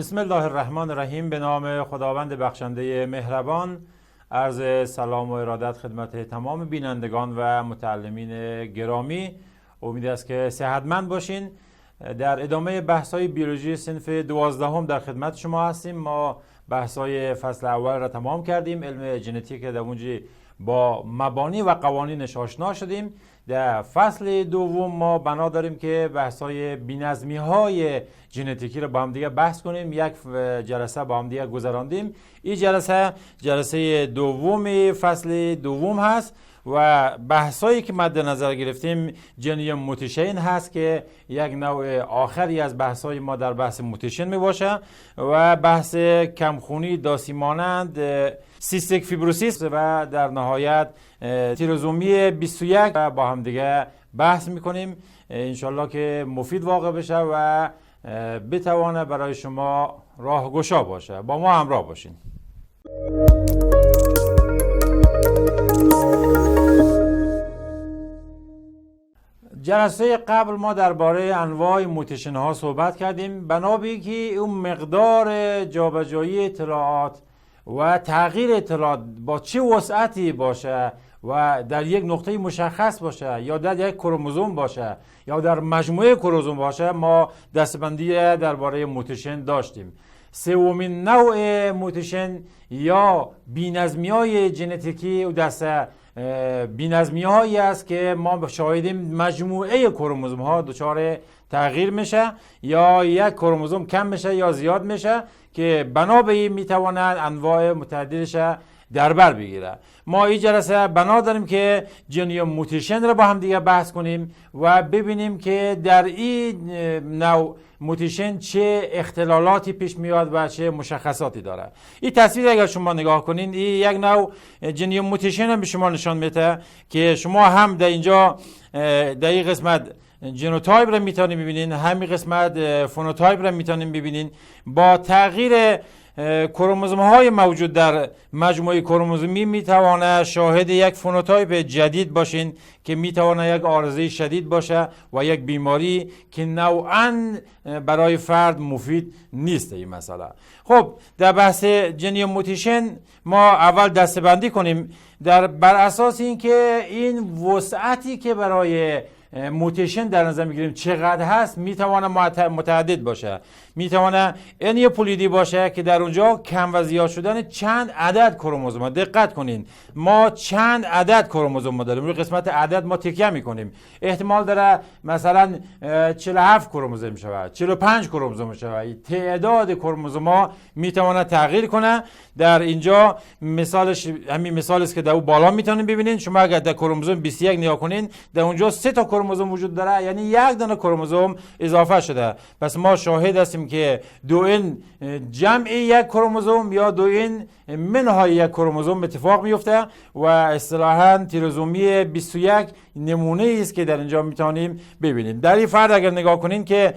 بسم الله الرحمن الرحیم. به نام خداوند بخشنده مهربان. عرض سلام و ارادت خدمت تمام بینندگان و متعلمین گرامی. امید است که صحتمند باشین. در ادامه بحث‌های بیولوژی صنف 12 در خدمت شما هستیم. ما بحث‌های فصل اول را تمام کردیم. علم ژنتیک در اونجا با مبانی و قوانینش آشنا شدیم. در فصل دوم ما بنا داریم که بحث‌های بی‌نظمی‌های ژنتیکی رو با هم دیگه بحث کنیم. یک جلسه با هم دیگه گذراندیم. این جلسه دوم فصل دوم هست و بحثایی که مد نظر گرفتیم جنیوم موتیشن هست که یک نوع آخری از بحثای ما در بحث موتیشن می باشه و بحث کمخونی داسی مانند سیستیک فیبروسیس و در نهایت تیروزومی 21 با هم دیگه بحث میکنیم. انشالله که مفید واقع بشه و بتوانه برای شما راهگشا باشه. با ما همراه باشین. جلسه قبل ما درباره انواع موتیشن ها صحبت کردیم. بنابراین که اون مقدار جابجایی اطلاعات و تغییر اطلاعات با چه وسعتی باشه و در یک نقطه مشخص باشه یا در یک کروموزوم باشه یا در مجموعه کروموزوم باشه، ما دستبندی درباره موتیشن داشتیم. سومین نوع موتیشن یا بی‌نظمی‌های ژنتیکی و دسته بی‌نظمی‌هایی است که ما شاهدیم مجموعه کروموزوم ها دچار تغییر میشه یا یک کروموزوم کم میشه یا زیاد میشه که بنا به این میتواند انواع متعددش در بر بگیره. ما این جلسه بنا داریم که جنیوم موتیشن رو با هم دیگه بحث کنیم و ببینیم که در این نوع موتیشن چه اختلالاتی پیش میاد و چه مشخصاتی داره. این تصویر اگر شما نگاه کنین، این یک نوع جنیوم موتیشن هم به شما نشان میده که شما هم در اینجا در این قسمت ژنوتایپ را میتونید ببینین، همین قسمت فنوتایپ را میتونید ببینین. با تغییر کروموزوم های موجود در مجموعه کروموزومی میتوانه شاهد یک فنوتایپ جدید باشین که میتوانه یک عارضه شدید باشه و یک بیماری که نوعاً برای فرد مفید نیست. این مسئله خب در بحث جنیوم موتیشن ما اول دسته‌بندی کنیم بر اساس اینکه این وسعتی که برای موتیشن در نظر میگیریم چقدر هست. میتونه متعدد باشه، میتونه انیوپولیدی باشه که در اونجا کم و زیاد شدن چند عدد کروموزوم. دقت کنین، ما چند عدد کروموزوم داریم. روی قسمت عدد ما تکیه میکنیم. احتمال داره مثلا 47 کروموزوم شود، 45 کروموزوم شود. تعداد کروموزوم ها میتونه تغییر کنه. در اینجا مثالش همین مثالی است که در اون بالا میتونین ببینین. شما اگر در کروموزوم 21 نگاه کنین، در اونجا 3 تا کروموزوم وجود داره، یعنی یک دانه کروموزوم اضافه شده. پس ما شاهد هستیم که دو این جمع یک کروموزوم یا دو این منهای یک کروموزوم اتفاق میفته و اصطلاحاً تیروزومی 21 نمونه است که در اینجا میتونیم ببینیم. در این فرد اگر نگاه کنین که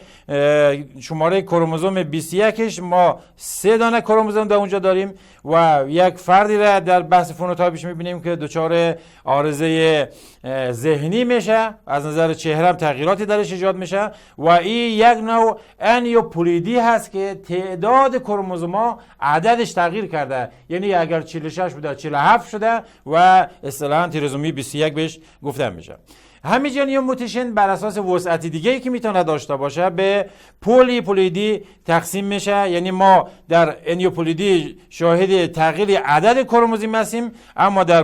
شماره کروموزوم 21ش ما 3 دانه کروموزوم در اونجا داریم و یک فردی را در بحث فنوتایپش میبینیم که دچار عارضه ذهنی میشه، از نظر چهره هم تغییراتی درش ایجاد میشه و این یک نوع انیوپولیدی هست که تعداد کروموزوم‌ها عددش تغییر کرده، یعنی اگر 46 بوده 47 شده و اصطلاحاً تیروزومی 21 بهش گفته میشه. همین جنیوم موتیشن بر اساس وسعت دیگه‌ای که میتونه داشته باشه به پولیپولیدی تقسیم میشه. یعنی ما در انیوپولیدی شاهد تغییر عدد کروموزوم هستیم، اما در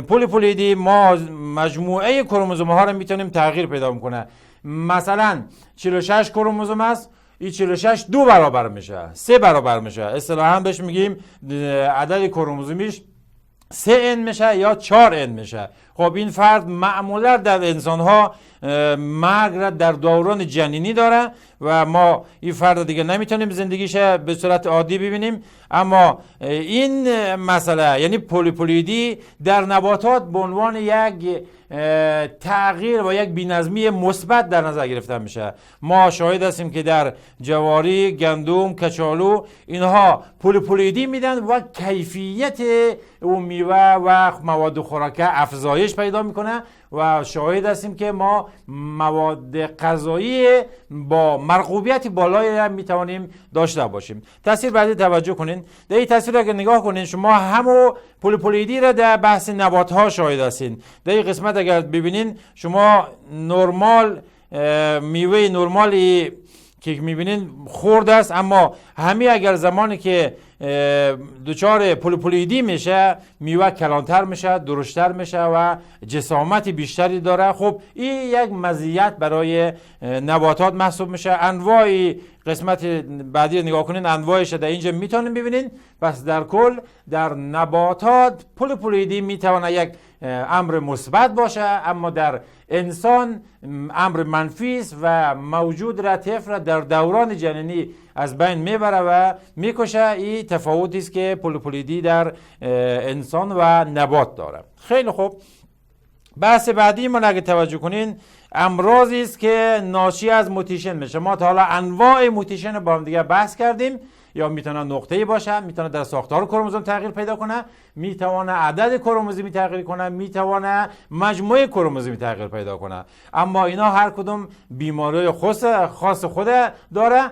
پولیپولیدی ما مجموعه کروموزوم ها رو میتونیم تغییر پیدا کنه. مثلا 46 کروموزوم است، این 46 2 برابر میشه، 3 برابر میشه. اصطلاحاً بهش میگیم عدد کروموزومیش 3n میشه یا 4n میشه. خب این فرد معمولا در انسان ها مرگ را در دوران جنینی داره و ما این فرد دیگه نمیتونیم زندگیش به صورت عادی ببینیم. اما این مسئله یعنی پولیپولیدی در نباتات به عنوان یک تغییر و یک بی‌نظمی مثبت در نظر گرفته میشه. ما شاهد هستیم که در جواری، گندم، کچالو اینها پولیپولیدی میدن و کیفیت اون میوه و مواد خوراکه افزایش افزایش پیدا میکنه و شاهد هستیم که ما مواد غذایی با مرغوبیت بالایی هم میتوانیم داشته باشیم. تصویر بعدی توجه کنین. در این تصویر اگر نگاه کنین شما همو پلیپلیدی را در بحث نبات ها شاهد هستین. در این قسمت اگر ببینین شما نرمال میوه نرمالی که میبینین خرد است، اما همین اگر زمانی که دچار پلیپلیدی میشه میوه کلانتر میشه، درشتر میشه و جسامت بیشتری داره. خب این یک مزیت برای نباتات محسوب میشه. انواع قسمت بعدی نگاه کنین، انواعش در اینجا میتونین ببینین. پس در کل در نباتات پلیپلیدی میتونه یک امر مثبت باشه، اما در انسان امر منفی است و موجود را طفل در دوران جنینی از بین میبره و میکشه. این تفاوتی است که پلیپلیدی در انسان و نبات داره. خیلی خوب، بحث بعدی ما اگه توجه کنین امراضی است که ناشی از موتیشن میشه. ما تا حالا انواع موتیشن با هم دیگه بحث کردیم. یا میتونه نقطه‌ای باشه، میتونه در ساختار کروموزوم تغییر پیدا کنه، میتونه عدد کروموزومی تغییر کنه، میتونه مجموعه کروموزومی تغییر پیدا کنه. اما اینا هر کدوم بیماری خاص خود داره.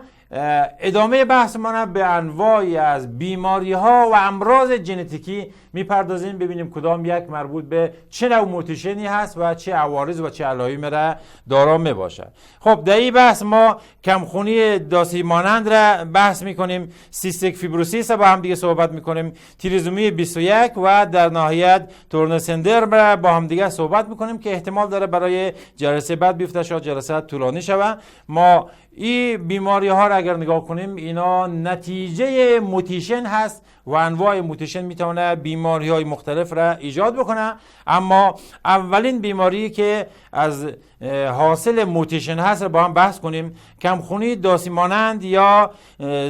ادامه بحث ما به انواعی از بیماری ها و امراض ژنتیکی میپردازیم، ببینیم کدام یک مربوط به چه نوع موتیشنی هست و چه عوارض و چه علائمی را دارا می باشه. خب در این بحث ما کمخونی داسی مانند را بحث میکنیم، سیستیک فیبروسیس با هم دیگه صحبت میکنیم، تریزومی 21 و در نهایت تورن سندروم را با هم دیگه صحبت میکنیم که احتمال داره برای جلسه بعد بیفته، شاید جلسه طولانی شود. ما این بیماری ها را اگر نگاه کنیم اینا نتیجه موتیشن هست و انواع موتیشن میتونه بیماری های مختلف را ایجاد بکنه. اما اولین بیماری که از حاصل موتیشن هست را با هم بحث کنیم، کمخونی داسی مانند یا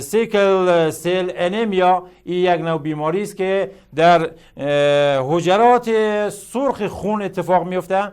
سیکل سیل انیمیا. این یک نوع بیماری است که در حجرات سرخ خون اتفاق میفته.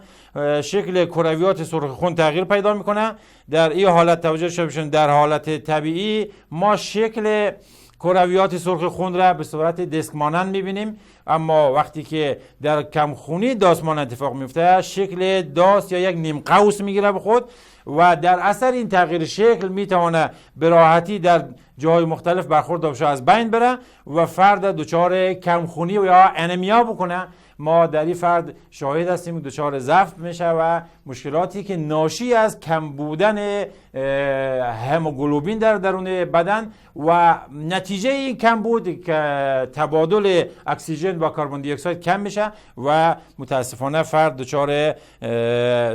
شکل کرویات سرخ خون تغییر پیدا میکنه. در این حالت توجه شدید، در حالت طبیعی ما شکل کرویات سرخ خون را به صورت دیسک مانند میبینیم، اما وقتی که در کمخونی داس مانند اتفاق میفته شکل داس یا یک نیم قوس میگیره به خود و در اثر این تغییر شکل میتونه به راحتی در جای مختلف برخورد بشه، از بین بره و فرد دچار کمخونی و یا انیمیا بکنه. ما در این فرد شاهد هستیم دچار ضعف میشه و مشکلاتی که ناشی از کم بودن هموگلوبین در درون بدن و نتیجه این کم بود که تبادل اکسیژن با کربن دی اکساید کم میشه و متاسفانه فرد دچار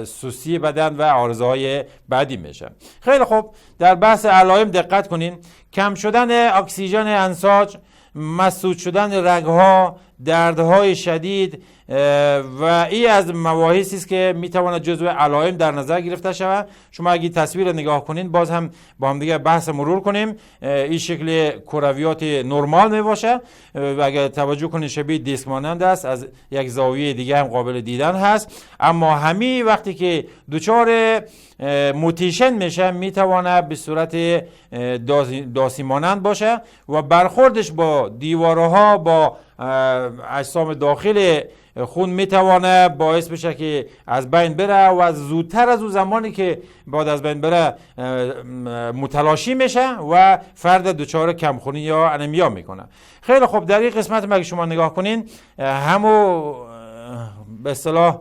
سستی بدن و عارضه‌های بعدی میشه. خیلی خوب، در بحث علائم دقت کنین. کم شدن اکسیژن انساج، مسدود شدن رگها، دردهای شدید و این از مباحثی است که میتواند جزو علائم در نظر گرفته شود. شما اگه تصویر نگاه کنین باز هم با هم دیگه بحث مرور کنیم. این شکل کرویات نرمال می باشه و اگر توجه کنین شبیه دیسک مانند است، از یک زاویه دیگه هم قابل دیدن هست. اما همین وقتی که دچار موتیشن میشه میتونه به صورت داسی مانند باشه و برخوردش با دیوارها با اجسام داخل خون میتونه باعث بشه که از بین بره و زودتر از اون زمانی که بعد از بین بره متلاشی میشه و فرد دچار کمخونی یا انیمیا میکنه. خیلی خوب، در این قسمت اگه شما نگاه کنین همو به اصطلاح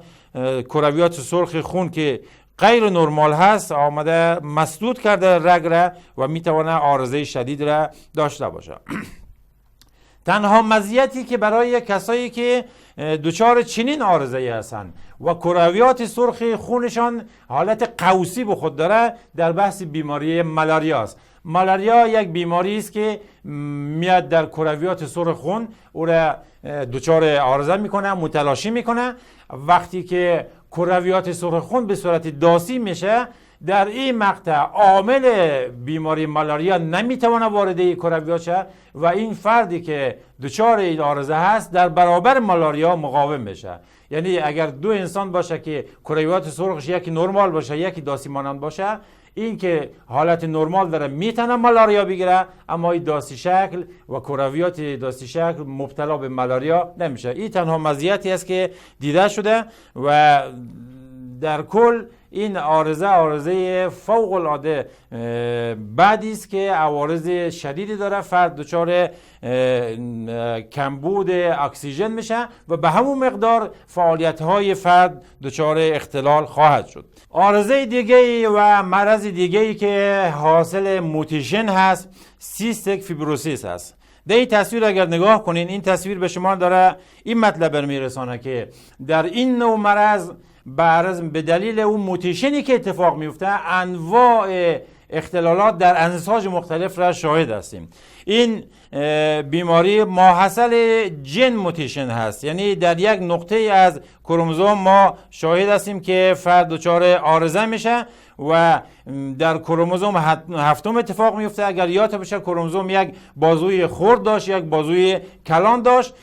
کرویات سرخ خون که غیر نرمال هست آمده مسدود کرده رگ را و میتونه عارضه شدید را داشته باشه. تنها مزیتی که برای کسایی که دچار چنین عارضه‌ای هستن و کرویات سرخ خونشان حالت قوسی به خود داره در بحث بیماری مالاریا است. مالاریا یک بیماری است که میاد در کرویات سرخ خون او را دچار عارضه میکنه، متلاشی میکنه. وقتی که کرویات سرخ خون به صورت داسی میشه در این مقطع عامل بیماری مالاریا نمیتونه وارد این کرویات شه و این فردی که دچار این عارضه هست در برابر مالاریا مقاوم میشه. یعنی اگر دو انسان باشه که کرویات سرخش یکی نرمال باشه یکی داسی مانند باشه، این که حالت نرمال داره میتونه مالاریا بگیره، اما این داسی شکل و کرویات داسی شکل مبتلا به مالاریا نمیشه. این تنها مزیتی است که دیده شده و در کل این عارضه فوق العاده بدی است که عوارض شدیدی داره. فرد دچار کمبود اکسیژن میشه و به همون مقدار فعالیت های فرد دچار اختلال خواهد شد. عارضه دیگه و مرض دیگه که حاصل موتیشن هست سیستیک فیبروسیس هست. در این تصویر اگر نگاه کنین، این تصویر به شما داره این مطلب میرسانه که در این نوع مرض به دلیل اون موتیشنی که اتفاق میفته انواع اختلالات در انساج مختلف را شاهد هستیم. این بیماری ماحصل جن موتیشن هست، یعنی در یک نقطه از کروموزوم ما شاهد هستیم که فرد دچار عارضه میشه و در کروموزوم هفتم اتفاق میفته. اگر یاد باشه کروموزوم یک بازوی خرد داشت، یک بازوی کلان داشت.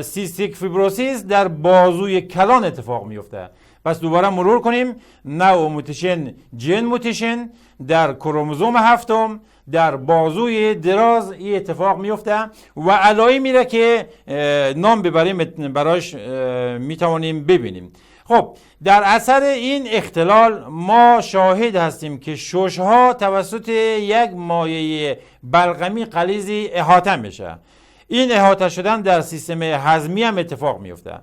سیستیک فیبروسیس در بازوی کلان اتفاق میفته. پس دوباره مرور کنیم. نوع موتیشن جن موتیشن در کروموزوم هفتم در بازوی دراز این اتفاق میفته و علائمی میره که نام ببریم براش میتوانیم ببینیم. خب در اثر این اختلال ما شاهد هستیم که ششها توسط یک مایع بلغمی غلیظی احاطه میشه. این احاطه شدن در سیستم هضمی هم اتفاق میفته.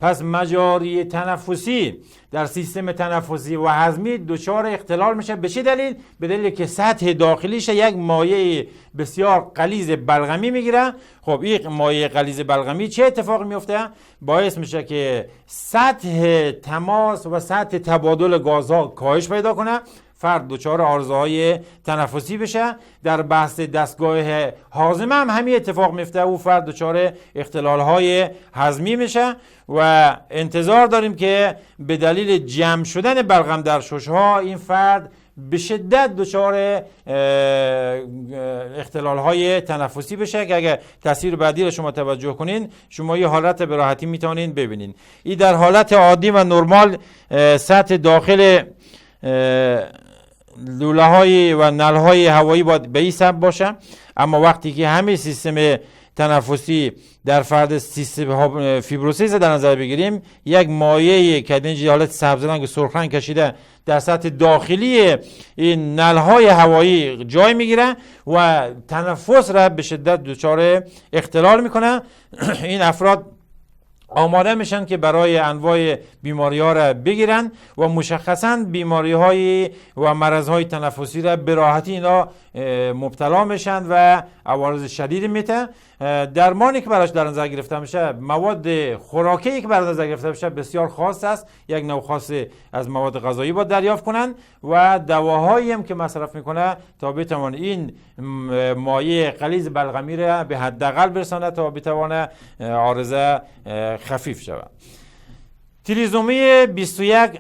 پس مجاری تنفسی در سیستم تنفسی و هضمی دچار اختلال میشه. به چه دلیل؟ به دلیل که سطح داخلیش یک مایع بسیار غلیظ بلغمی میگیره. خب این مایع غلیظ بلغمی چه اتفاق میفته؟ باعث میشه که سطح تماس و سطح تبادل گازها کاهش پیدا کنه، فرد دچار عارضه‌های تنفسی بشه. در بحث دستگاه هاضمه هم همین اتفاق میفته، او فرد دچار اختلال‌های هضمی میشه و انتظار داریم که به دلیل جمع شدن بلغم در ششها این فرد به شدت دچار اختلال‌های تنفسی بشه که اگر تصویر بعدی رو شما توجه کنین شما یه حالت به راحتی میتونین ببینین. این در حالت عادی و نرمال سطح داخل لوله های و نل های هوایی باید به این سبب باشه، اما وقتی که همه سیستم تنفسی در فرد سیستم فیبروسیس در نظر بگیریم، یک مایع که در اینجا حالت سبز رنگ سرخ رنگ کشیده در سطح داخلی این نل های هوایی جای میگیره و تنفس را به شدت دچار اختلال میکنه. این افراد آماده میشن که برای انواع بیماری ها را بگیرن و مشخصا بیماری های و مرض های تنفسی را به راحتی اینا مبتلا میشن و عوارض شدید میته. درمانی که براش در نظر گرفته میشه، مواد خوراکی که براش در نظر گرفته میشه بسیار خاص است. یک نوع خاص از مواد غذایی باید دریافت کنن و دواهایی هم که مصرف میکنه تا بتوان این مایع غلیظ بلغمی را به حداقل برسانه تا بتوانه عارضه خفیف شود. تریزومی 21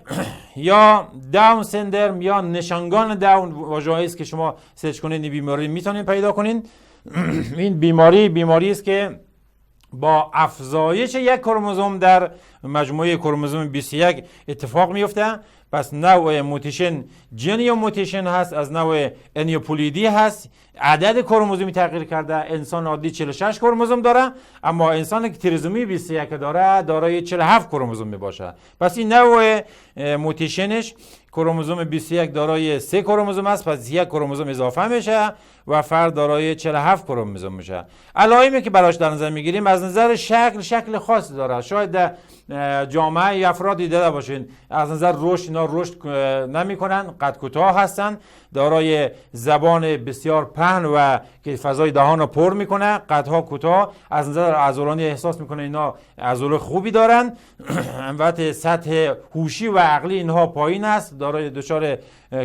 یا داون سندرم یا نشانگان داون واژه‌ای است که شما سرچ کنید این بیماری میتونید پیدا کنید. این بیماری است که با افزایش یک کروموزوم در مجموعه کروموزوم 21 اتفاق میفته. پس نوع موتیشن جنیو موتیشن هست، از نوع انیوپولیدی هست. عدد کروموزومی تغییر کرده. انسان عادی 46 کروموزوم داره، اما انسانی که تریزومی 21 داره دارای 47 کروموزوم میباشه. پس این نوع موتیشنش کروموزوم 21 دارای 3 کروموزوم است، پس یک کروموزوم اضافه میشه و فرد دارای 47 کروموزوم میشه. علائمی که براش در نظر میگیریم از نظر شکل خاصی داره. شاید در جامعه افراد دیده باشین از نظر رشد اینا رشد نمیکنن، قد کوتاه هستن، دارای زبان بسیار پهن و که فضای دهان رو پر میکنه، قدها کوتاه، از نظر عضلانی احساس میکنه اینا عضله خوبی دارن. البته سطح هوشی و عقلی اینها پایین است، دارای دچار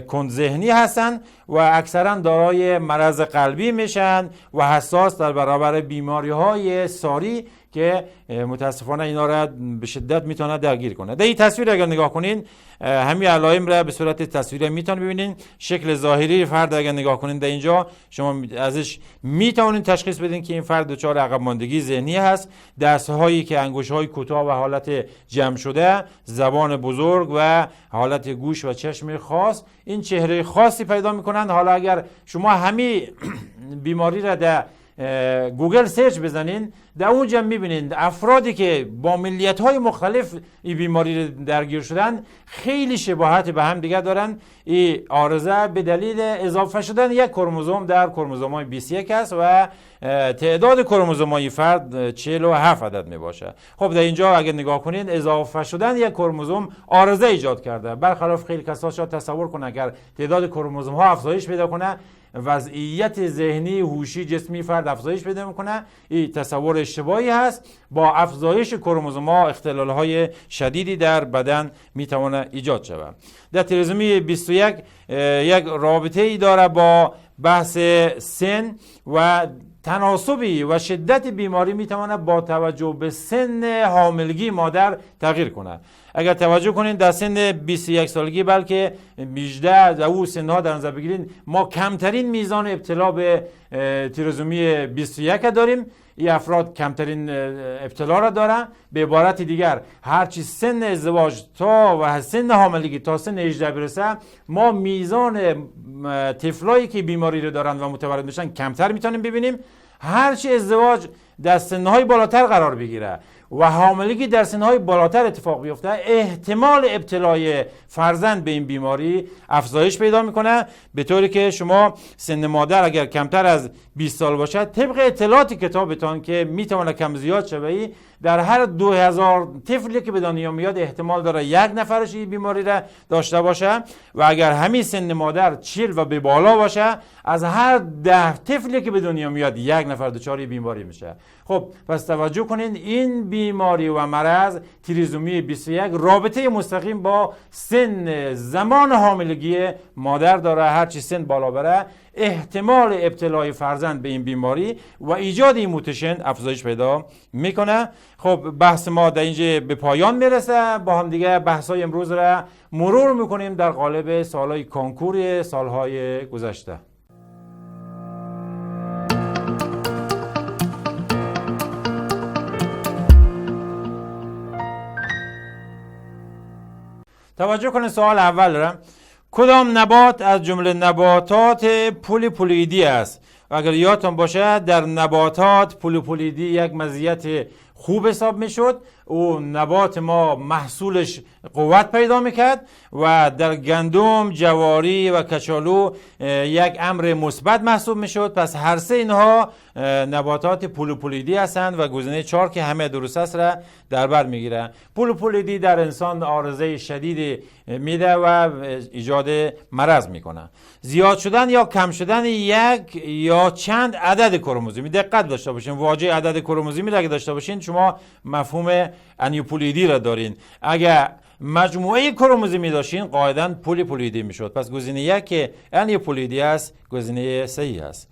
کند ذهنی هستن و اکثرا دارای مرض قلبی میشن و حساس در برابر بیماری های ساری که متاسفانه اینا را به شدت میتونه درگیر کنه. در این تصویر اگر نگاه کنین همین علائم را به صورت تصویری میتونید ببینین. شکل ظاهری فرد اگر نگاه کنین در اینجا شما ازش میتونین تشخیص بدین که این فرد دچار عقب ماندگی ذهنی هست. دستهایی که انگشت‌های کوتاه و حالت جمع شده، زبان بزرگ و حالت گوش و چشم خاص، این چهره خاصی پیدا میکنن. حالا اگر شما همین بیماری را در گوگل سرچ بزنین در اونجا میبینین افرادی که با ملیت‌های مختلف این بیماری درگیر شدن خیلی شباهت به هم دیگه دارن. این عارضه به دلیل اضافه شدن یک کروموزوم در کروموزوم‌های 21 است و تعداد کروموزوم‌های فرد 47 عدد میباشه. خب در اینجا اگر نگاه کنین اضافه شدن یک کروموزوم عارضه ایجاد کرده. برخلاف خیلی کسا شاید تصور کنه اگر تعداد کروموزوم‌ها افزایش پیدا کنه وضعیت ذهنی هوشی جسمی فرد افزایش پیدا میکنه. این تصور اشتباهی هست. با افزایش کروموزوم‌ها اختلال‌های شدیدی در بدن میتونه ایجاد شود. در تریزومی 21 یک رابطه ای داره با بحث سن و تناسبی و شدت بیماری میتونه با توجه به سن حاملگی مادر تغییر کنه. اگر توجه کنین در سن 21 سالگی بلکه 18 در او سنها در نظر بگیرین ما کمترین میزان ابتلا به تریزومی 21 داریم. این افراد کمترین ابتلا را دارن. به عبارت دیگر هرچی سن ازدواج تا و سن حاملگی تا سن 18 برسه ما میزان طفلایی که بیماری رو دارن و متولد میشن کمتر میتونیم ببینیم. هرچی ازدواج در سنهای بالاتر قرار بگیره و حاملگی در سنهای بالاتر اتفاق بیفته احتمال ابتلای فرزند به این بیماری افزایش پیدا میکنه، به طوری که شما سن مادر اگر کمتر از 20 سال باشه طبق اطلاعات کتابتان که میتونه کم زیاد شوی در هر 2000 طفلی که به دنیا میاد احتمال داره یک نفرش این بیماری را داشته باشه و اگر همین سن مادر 40 و به بالا باشه از هر 10 طفلی که به دنیا میاد یک نفر دچار بیماری میشه. خب پس توجه کنین این بیماری و مرض تریزومی 21 رابطه مستقیم با سن زمان حاملگی مادر داره. هرچی سن بالا بره احتمال ابتلای فرزند به این بیماری و ایجاد این موتیشن افزایش پیدا میکنه. خب بحث ما در اینجا به پایان میرسه. با هم دیگه بحث‌های امروز را مرور میکنیم در قالب سالهای کنکور سالهای گذشته. توجه کنید سوال اول را. کدام نبات از جمله نباتات پولیپلویدی است؟ و اگر یادتون باشه در نباتات پولیپلویدی یک مزیت خوب حساب میشد. او نبات ما محصولش قوت پیدا میکرد و در گندم، جواری و کچالو یک امر مثبت محسوب میشد. پس هر سه اینها نباتات پولیپلویدی هستند و گزینه 4 که همه درست است را در بر میگیره. پولیپلویدی در انسان عارضه شدید میده و ایجاد مرض میکنه. زیاد شدن یا کم شدن یک یا چند عدد کروموزومی. دقت داشته باشین واژه عدد کروموزومی را که داشته باشین شما مفهوم انیوپلویدی را دارین. اگر مجموعه کروموزومی داشتین قاعداً پولیپلویدی میشد. پس گزینه 1 که انیوپلویدی است گزینه صحیح است.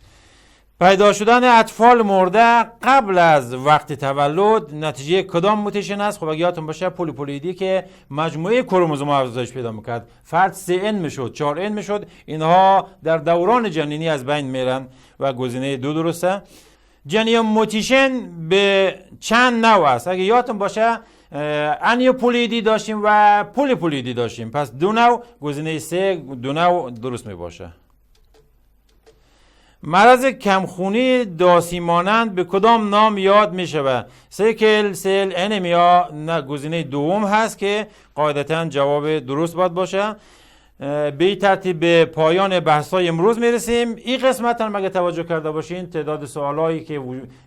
پیدا شدن اطفال مرده قبل از وقت تولد نتیجه کدام موتیشن است؟ خب اگه یادتون باشه پولیپلویدی که مجموعه کروموزوم افزایش پیدا میکرد فرد 3N میشد 4N میشد، اینها در دوران جنینی از بین میرن و گزینه 2 درسته. جنین موتیشن به چند نوع است؟ اگه یادتون باشه انیوپلویدی داشتیم و پولیپلویدی داشتیم. پس 2 نوع گزینه 3 2 نوع درست می باشه. مرض کمخونی داسی مانند به کدام نام یاد می شود؟ سیکل سل انیمیا نه گزینه دوم هست که قاعدتاً جواب درست باید باشه. به این ترتیب به پایان بحث‌های امروز میرسیم. این قسمت هم اگه توجه کرده باشین تعداد سوالایی که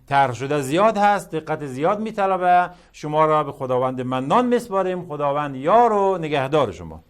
طرح شده زیاد هست، دقت زیاد میطلبه. شما را به خداوند منان میسپاریم. خداوند یار و نگهدار شما.